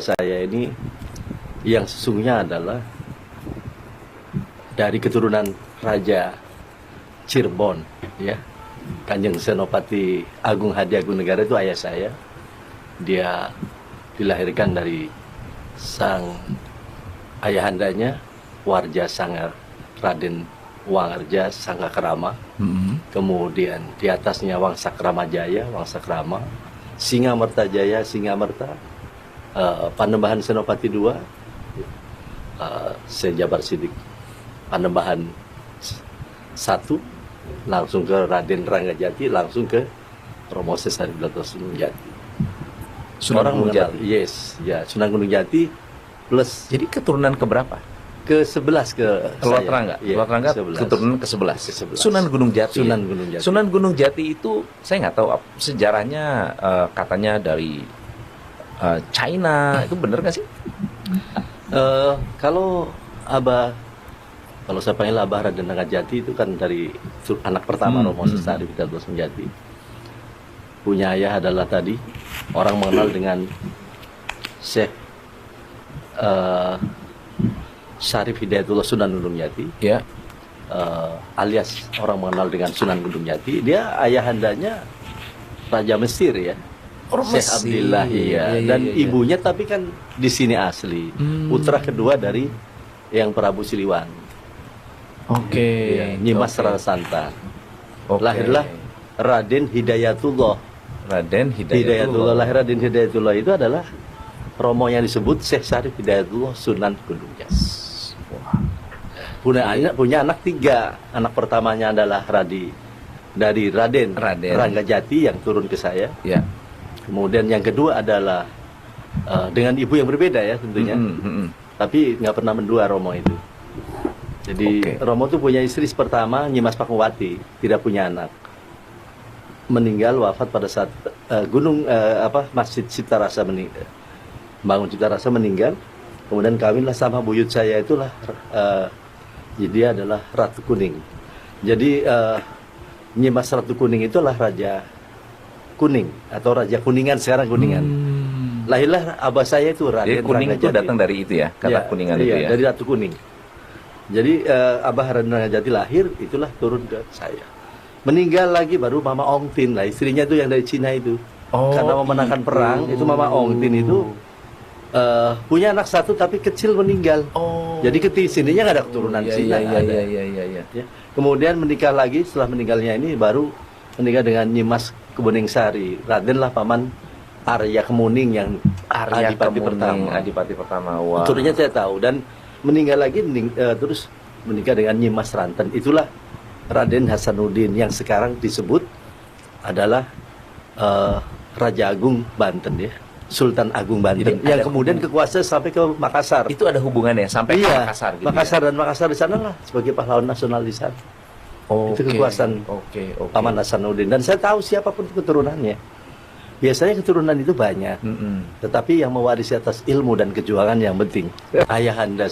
Saya ini yang sesungguhnya adalah dari keturunan Raja Cirebon, ya. Kanjeng Senopati Agung Hadiagunegara itu ayah saya. Dia dilahirkan dari sang ayahandanya Warja Sanggar Raden Wangarja Sanggakrama. Kemudian di atasnya Wangsakrama Jaya, Wangsakrama, Singamerta Jaya, Singamerta, Panembahan Senopati II, Sejabar Sidik Panembahan 1, langsung ke Raden Ranggajati, langsung ke Romo Sesari Broto Sunan Jati. Sunan Gunung Jati. Yes, ya, Sunan Gunung Jati plus. Jadi keturunan keberapa? Ke-11 ke Luar Terangga. Ya, Luar Terangga 11. keturunan ke-11. Ke-11. Sunan Gunung Jati. Sunan Gunung Jati. Sunan Gunung Jati itu saya nggak tahu sejarahnya, katanya dari China. Itu bener nggak sih? Kalau saya panggil Abah Raden Ranggajati itu kan dari anak pertama Romo Sesari Broto Sunan Jati. Punya ayah adalah tadi orang mengenal dengan Syekh Syarif Hidayatullah Sunan Gunung Jati, Ya. alias orang mengenal dengan Sunan Gunung Jati. Dia ayahandanya Raja Mesir, ya. Syekh Mesir. Abdillah, ya. Dan ibunya tapi kan di sini asli. Putra kedua dari yang Prabu Siliwangi. Oke. Ya, Nyimas Oke. Rara Santa. Oke. Lahirlah Raden Hidayatullah. Raden Hidayatullah. Lahir Raden Hidayatullah itu adalah Romo yang disebut Syekh Syarif Hidayatullah Sunan Gunung Jati. Punya anak 3. Anak pertamanya adalah dari Raden Ranggajati yang turun ke saya. Ya. Kemudian yang kedua adalah dengan ibu yang berbeda, ya, tentunya. Tapi nggak pernah mendua Romo itu. Jadi Romo itu punya istri pertama Nyimas Pakmawati, tidak punya anak. Meninggal wafat pada saat Masjid Cipta Rasa bangun Cipta Rasa meninggal. Kemudian kawinlah sama buyut saya, itulah jadi dia adalah Ratu Kuning. Jadi Nyimas Ratu Kuning itulah Raja Kuning atau Raja Kuningan, sekarang Kuningan. Lahirlah abah saya itu Raden Kuning itu Ranggajati. datang dari itu ya, kata Kuningan itu ya. Dari Ratu Kuning. Jadi abah Raden Ranggajati lahir, itulah turun ke saya. Meninggal lagi baru Mama Ongtin lah, istrinya itu yang dari Cina itu. Karena memenangkan perang, itu Mama Ongtin itu punya anak 1 tapi kecil meninggal. Jadi sininya nggak ada keturunan Cina. Ya. Kemudian menikah lagi, setelah meninggalnya ini baru menikah dengan Nyimas Kebuningsari. Raden lah paman Arya Kemuning yang Adipati pertama. Wah. Turunnya saya tahu. Dan meninggal lagi terus menikah dengan Nyimas Ranten. Itulah Raden Hasanuddin yang sekarang disebut adalah Raja Agung Banten, ya. Sultan Agung Banten. Jadi yang kemudian kekuasaan sampai ke Makassar. Itu ada hubungannya sampai ke Makassar gitu. Makassar di sana lah sebagai pahlawan nasional di sana. Itu kekuasaan Paman Hasanuddin. Dan saya tahu siapapun keturunannya. Biasanya keturunan itu banyak. Tetapi yang mewarisi atas ilmu dan kejuangan yang penting. Ayahanda